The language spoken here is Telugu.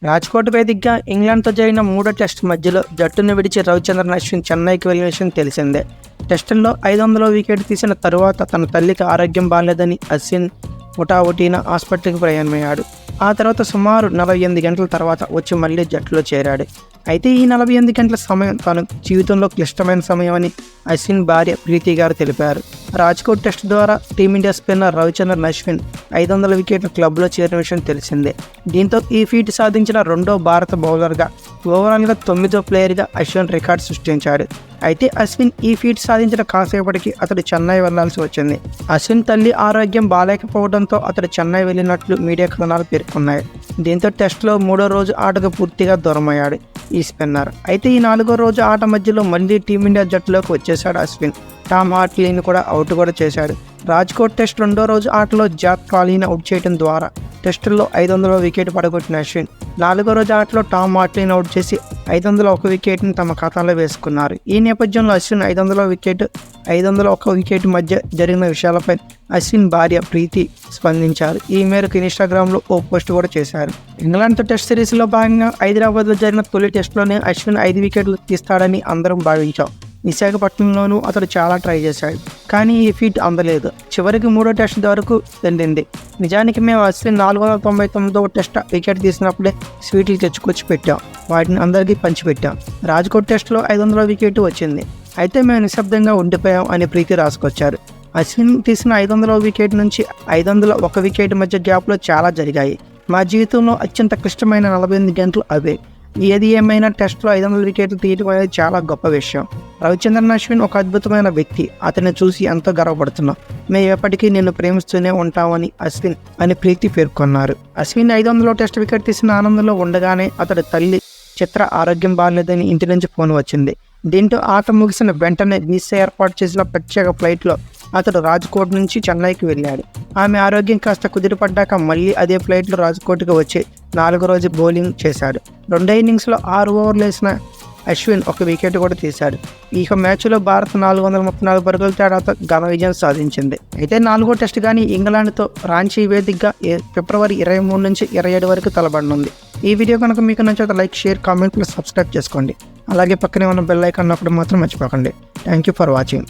రాజ్కోట్ వేదికగా ఇంగ్లాండ్తో జరిగిన మూడో టెస్ట్ మధ్యలో జట్టును విడిచి రవిచంద్రన్ అశ్విన్ చెన్నైకి వెళ్ళిన విషయం తెలిసిందే. టెస్టుల్లో 500వ వికెట్ తీసిన తరువాత తన తల్లికి ఆరోగ్యం బాగాలేదని అశ్విన్ హుటాహుటిన ఆసుపత్రికి ప్రయాణమయ్యాడు. ఆ తర్వాత సుమారు 48 గంటల తర్వాత వచ్చి మళ్ళీ జట్టులో చేరాడు. అయితే ఈ 48 గంటల సమయం తన జీవితంలో క్లిష్టమైన సమయం అని అశ్విన్ భార్య ప్రీతి గారు తెలిపారు. రాజ్కోట్ టెస్ట్ ద్వారా టీమిండియా స్పిన్నర్ రవిచంద్రన్ అశ్విన్ 500 వికెట్ల క్లబ్లో చేరిన విషయం తెలిసిందే. దీంతో ఈ ఫీట్ సాధించిన రెండో భారత బౌలర్గా, ఓవరాల్గా 9వ ప్లేయర్గా అశ్విన్ రికార్డు సృష్టించాడు. అయితే అశ్విన్ ఈ ఫీట్ సాధించిన కాసేపటికి అతడు చెన్నై వెళ్లాల్సి వచ్చింది. అశ్విన్ తల్లి ఆరోగ్యం బాలేకపోవడంతో అతడు చెన్నై వెళ్ళినట్లు మీడియా కథనాలు పేర్కొన్నాయి. దీంతో టెస్ట్లో 3వ రోజు ఆటకు పూర్తిగా దూరమయ్యాడు ఈ స్పిన్నర్. అయితే ఈ 4వ రోజు ఆట మధ్యలో మళ్ళీ టీమిండియా జట్టులోకి వచ్చేశాడు అశ్విన్. టామ్ హార్ట్లీని కూడా అవుట్ చేశాడు. రాజ్కోట్ టెస్ట్ 2వ రోజు ఆటలో జాక్ కాలీని అవుట్ చేయడం ద్వారా టెస్టుల్లో 500వ వికెట్ పడగొట్టిన అశ్విన్ 4వ రోజు ఆటలో టామ్ హార్ట్లీని అవుట్ చేసి 501 వికెట్ని తమ ఖాతాలో వేసుకున్నారు. ఈ నేపథ్యంలో అశ్విన్ 500వ వికెట్, 501 వికెట్ మధ్య జరిగిన విషయాలపై అశ్విన్ భార్య ప్రీతి స్పందించారు. ఈ మేరకు ఇన్స్టాగ్రామ్లో ఓ పోస్ట్ కూడా చేశారు. ఇంగ్లాండ్తో టెస్ట్ సిరీస్లో భాగంగా హైదరాబాద్లో జరిగిన తొలి టెస్టులోనే అశ్విన్ 5 వికెట్లు తీస్తాడని అందరం భావించాం. విశాఖపట్నంలోనూ అతడు చాలా ట్రై చేశాడు, కానీ ఈ ఫీట్ అందలేదు. చివరికి 3వ టెస్ట్ వరకు వెళ్ళింది. నిజానికి మేము అశ్విన్ 499వ టెస్ట్ వికెట్ తీసినప్పుడే స్వీట్లు తెచ్చుకొచ్చి పెట్టాం, వాటిని అందరికీ పంచిపెట్టాం. రాజ్కోట్ టెస్ట్లో 500వ వికెట్ వచ్చింది, అయితే మేము నిశ్శబ్దంగా ఉండిపోయాం అని ప్రీతి రాసుకొచ్చారు. అశ్విన్ తీసిన 500వ వికెట్ నుంచి 501 వికెట్ మధ్య గ్యాప్లో చాలా జరిగాయి. మా జీవితంలో అత్యంత క్లిష్టమైన 48 గంటలు అవే. ఏది ఏమైనా టెస్ట్లో 500 వికెట్లు తీయడం అనేది చాలా గొప్ప విషయం. రవిచంద్రన్ అశ్విన్ ఒక అద్భుతమైన వ్యక్తి. అతన్ని చూసి ఎంతో గర్వపడుతున్నాం. మేము ఎప్పటికీ నిన్ను ప్రేమిస్తూనే ఉంటామని అశ్విన్ అని ప్రీతి పేర్కొన్నారు. అశ్విన్ 500వ టెస్ట్ వికెట్ తీసిన ఆనందంలో ఉండగానే అతడి తల్లి చిత్ర ఆరోగ్యం బాగాలేదని ఇంటి నుంచి ఫోన్ వచ్చింది. దీంతో ఆట ముగిసిన వెంటనే వీసా ఏర్పాటు చేసిన ప్రత్యేక ఫ్లైట్లో అతడు రాజ్కోట్ నుంచి చెన్నైకి వెళ్ళాడు. ఆమె ఆరోగ్యం కాస్త కుదిరిపడ్డాక మళ్ళీ అదే ఫ్లైట్లో రాజ్కోట్కి వచ్చి 4వ రోజు బౌలింగ్ చేశాడు. 2 ఇన్నింగ్స్లో 6 ఓవర్లు వేసిన అశ్విన్ 1 వికెట్ కూడా తీశాడు. ఈ మ్యాచ్లో భారత్ 434 పరుగుల తేడాతో ఘన విజయం సాధించింది. అయితే 4వ టెస్ట్ కానీ ఇంగ్లాండ్తో రాంచీ వేదికగా ఫిబ్రవరి 23 నుంచి 27 వరకు తలబడనుంది. ఈ వీడియో కనుక మీకు నచ్చితే like, share, comment plus subscribe చేసుకోండి. అలాగే పక్కనే ఉన్న బెల్ ఐకాన్ నొక్కడం మాత్రం మర్చిపోకండి. Thank you for watching.